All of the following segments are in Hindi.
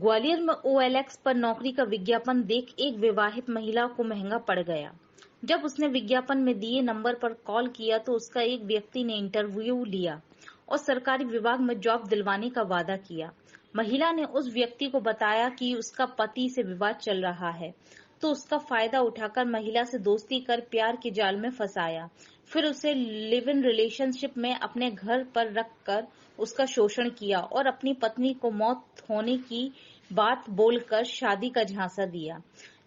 ग्वालियर में OLX पर नौकरी का विज्ञापन देख एक विवाहित महिला को महंगा पड़ गया। जब उसने विज्ञापन में दिए नंबर पर कॉल किया तो उसका एक व्यक्ति ने इंटरव्यू लिया और सरकारी विभाग में जॉब दिलवाने का वादा किया। महिला ने उस व्यक्ति को बताया कि उसका पति से विवाद चल रहा है, तो उसका फायदा उठाकर महिला से दोस्ती कर प्यार के जाल में फंसाया। फिर उसे लिव इन रिलेशनशिप में अपने घर पर रखकर उसका शोषण किया और अपनी पत्नी को मौत होने की बात बोलकर शादी का झांसा दिया।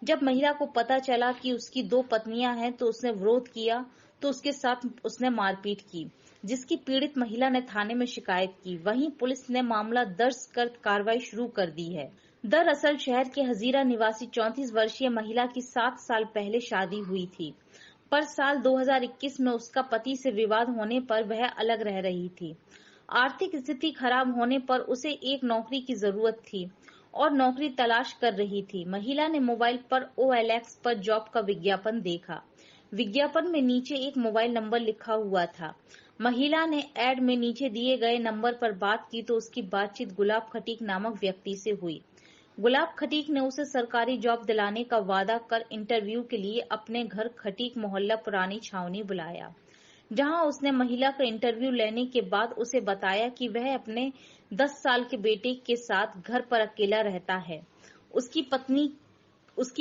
जब महिला को पता चला कि उसकी 2 पत्नियां हैं तो उसने विरोध किया तो उसके साथ उसने मारपीट की, जिसकी पीड़ित महिला ने थाने में शिकायत की। वहीं पुलिस ने मामला दर्ज कर कार्रवाई शुरू कर दी है। दरअसल शहर के हजीरा निवासी 34 वर्षीय महिला की 7 साल पहले शादी हुई थी, पर साल 2021 में उसका पति से विवाद होने पर वह अलग रह रही थी। आर्थिक स्थिति खराब होने पर उसे एक नौकरी की जरूरत थी और नौकरी तलाश कर रही थी। महिला ने मोबाइल पर OLX पर जॉब का विज्ञापन देखा। विज्ञापन में नीचे एक मोबाइल नंबर लिखा हुआ था। महिला ने ऐड में नीचे दिए गए नंबर पर बात की तो उसकी बातचीत गुलाब खटीक नामक व्यक्ति से हुई। गुलाब खटीक ने उसे सरकारी जॉब दिलाने का वादा कर इंटरव्यू के लिए अपने घर खटीक मोहल्ला पुरानी छावनी बुलाया, जहां उसने महिला का इंटरव्यू लेने के बाद उसे बताया कि वह अपने 10 साल के बेटे के साथ घर पर अकेला रहता है। उसकी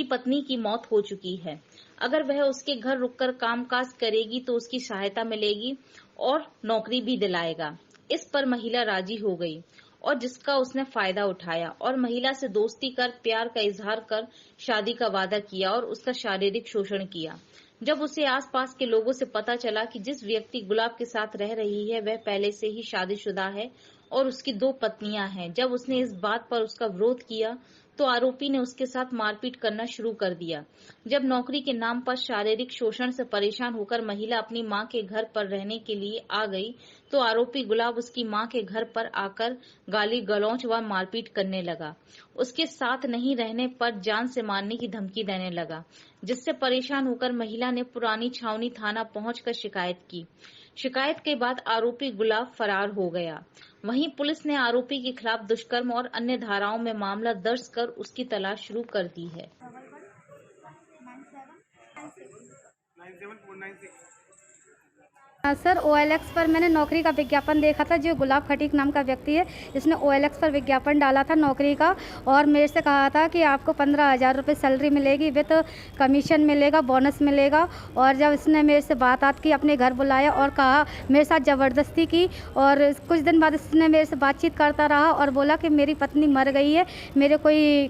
पत्नी की मौत हो चुकी है। अगर वह उसके घर रुककर कामकाज करेगी तो उसकी सहायता मिलेगी और नौकरी भी दिलाएगा। इस पर महिला राजी हो गई और जिसका उसने फायदा उठाया और महिला से दोस्ती कर प्यार का इजहार कर शादी का वादा किया और उसका शारीरिक शोषण किया। जब उसे आसपास के लोगों से पता चला कि जिस व्यक्ति गुलाब के साथ रह रही है वह पहले से ही शादीशुदा है और उसकी 2 पत्नियां हैं, जब उसने इस बात पर उसका विरोध किया तो आरोपी ने उसके साथ मारपीट करना शुरू कर दिया। जब नौकरी के नाम पर शारीरिक शोषण से परेशान होकर महिला अपनी मां के घर पर रहने के लिए आ गई तो आरोपी गुलाब उसकी मां के घर पर आकर गाली गलौज व मारपीट करने लगा। उसके साथ नहीं रहने पर जान से मारने की धमकी देने लगा, जिससे परेशान होकर महिला ने पुरानी छावनी थाना पहुंचकर शिकायत की। शिकायत के बाद आरोपी गुलाब फरार हो गया। वहीं पुलिस ने आरोपी के खिलाफ दुष्कर्म और अन्य धाराओं में मामला दर्ज कर उसकी तलाश शुरू कर दी है। सर, OLX पर मैंने नौकरी का विज्ञापन देखा था। जो गुलाब खटीक नाम का व्यक्ति है, इसने OLX पर विज्ञापन डाला था नौकरी का और मेरे से कहा था कि आपको 15,000 रुपये सैलरी मिलेगी, विद कमीशन मिलेगा, बोनस मिलेगा। और जब इसने मेरे से बात की, अपने घर बुलाया और कहा, मेरे साथ ज़बरदस्ती की और कुछ दिन बाद इसने मेरे से बातचीत करता रहा और बोला कि मेरी पत्नी मर गई है, मेरे कोई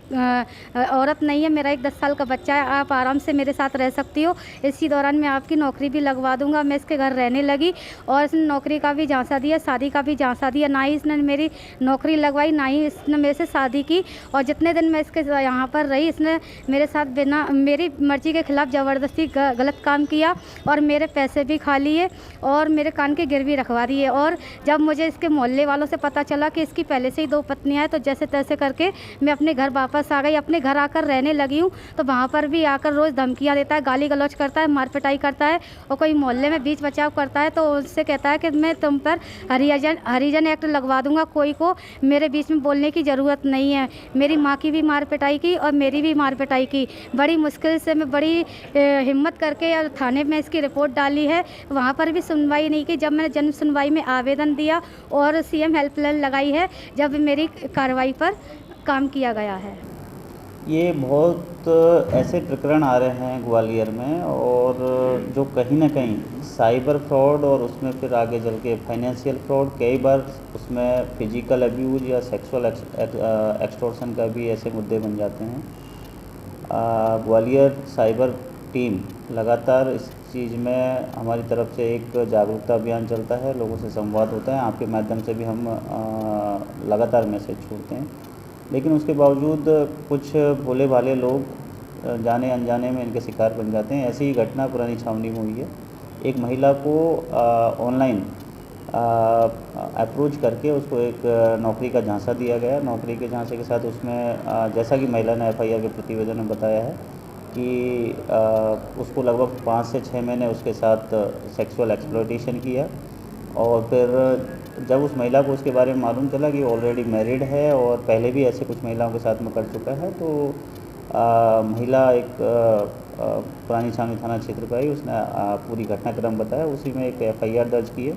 औरत नहीं है, मेरा एक 10 साल का बच्चा है, आप आराम से मेरे साथ रह सकती हो। इसी दौरान मैं आपकी नौकरी भी लगवा दूंगा। मैं इसके घर रहने लगी और इसने नौकरी का भी झांसा दिया, शादी का भी झांसा दिया। ना ही इसने मेरी नौकरी लगवाई, ना ही इसने मेरे से शादी की। और जितने दिन मैं इसके यहाँ पर रही, इसने मेरे साथ बिना मेरी मर्जी के खिलाफ ज़बरदस्ती गलत काम किया और मेरे पैसे भी खा लिए और मेरे कान के गिरवी रखवा दिए। और जब मुझे इसके मोहल्ले वालों से पता चला कि इसकी पहले से ही 2 पत्नियां हैं, तो जैसे तैसे करके मैं अपने घर वापस आ गई। अपने घर आकर रहने लगी हूँ तो वहाँ पर भी आकर रोज़ धमकियाँ देता है, गाली गलौज करता है, मारपिटाई करता है और कोई मोहल्ले में बीच बचाव करता है तो उससे कहता है कि मैं तुम पर हरिजन एक्ट लगवा दूंगा। कोई को मेरे बीच में बोलने की ज़रूरत नहीं है। मेरी माँ की भी मार पिटाई की और मेरी भी मार पिटाई की। बड़ी मुश्किल से मैं बड़ी हिम्मत करके और थाने में इसकी रिपोर्ट डाली है, वहाँ पर भी सुनवाई नहीं की। जब मैंने जन सुनवाई में आवेदन दिया और CM हेल्पलाइन लगाई है, जब मेरी कार्रवाई पर काम किया गया है। ये बहुत ऐसे प्रकरण आ रहे हैं ग्वालियर में और जो कहीं ना कहीं साइबर फ्रॉड और उसमें फिर आगे चल के फाइनेंशियल फ्रॉड, कई बार उसमें फिजिकल अब्यूज़ या सेक्सुअल एक्सटॉर्शन का भी ऐसे मुद्दे बन जाते हैं। ग्वालियर साइबर टीम लगातार इस चीज़ में हमारी तरफ से एक जागरूकता अभियान चलता है, लोगों से संवाद होता है, आपके माध्यम से भी हम लगातार मैसेज छोड़ते हैं। लेकिन उसके बावजूद कुछ भोले भाले लोग जाने अनजाने में इनके शिकार बन जाते हैं। ऐसी ही घटना पुरानी छावनी में हुई है। एक महिला को ऑनलाइन अप्रोच करके उसको एक नौकरी का झांसा दिया गया। नौकरी के झांसे के साथ उसमें जैसा कि महिला ने FIR के प्रतिवेदन में बताया है कि उसको लगभग 5 से 6 महीने उसके साथ सेक्सुअल एक्सप्लॉयटेशन किया और फिर जब उस महिला को उसके बारे में मालूम चला कि ऑलरेडी मैरिड है और पहले भी ऐसे कुछ महिलाओं के साथ में कर चुका है, तो महिला एक पुरानी छावनी थाना क्षेत्र पर आई, उसने पूरी घटनाक्रम बताया, उसी में एक FIR दर्ज की है।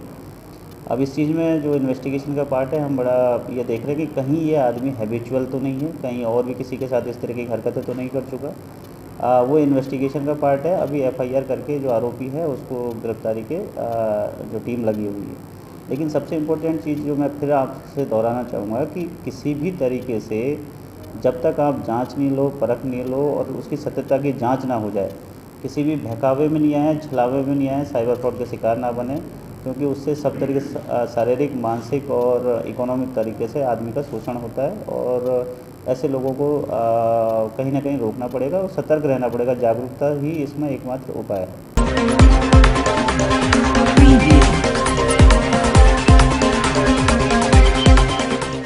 अब इस चीज़ में जो इन्वेस्टिगेशन का पार्ट है, हम बड़ा ये देख रहे हैं कि कहीं ये आदमी हैबिचुअल तो नहीं है, कहीं और भी किसी के साथ इस तरह की हरकतें तो नहीं कर चुका। वो इन्वेस्टिगेशन का पार्ट है। अभी FIR करके जो आरोपी है उसको गिरफ्तारी के जो टीम लगी हुई है। लेकिन सबसे इम्पोर्टेंट चीज़ जो मैं फिर आपसे दोहराना चाहूँगा कि किसी भी तरीके से जब तक आप जांच नहीं लो, परख नहीं लो और उसकी सत्यता की जांच ना हो जाए, किसी भी बहकावे में नहीं आए, छलावे में नहीं आए, साइबर फ्रॉड के शिकार ना बने, क्योंकि उससे सब तरीके से शारीरिक, मानसिक और इकोनॉमिक तरीके से आदमी का शोषण होता है। और ऐसे लोगों को कहीं ना कहीं रोकना पड़ेगा और सतर्क रहना पड़ेगा। जागरूकता ही इसमें एकमात्र उपाय है।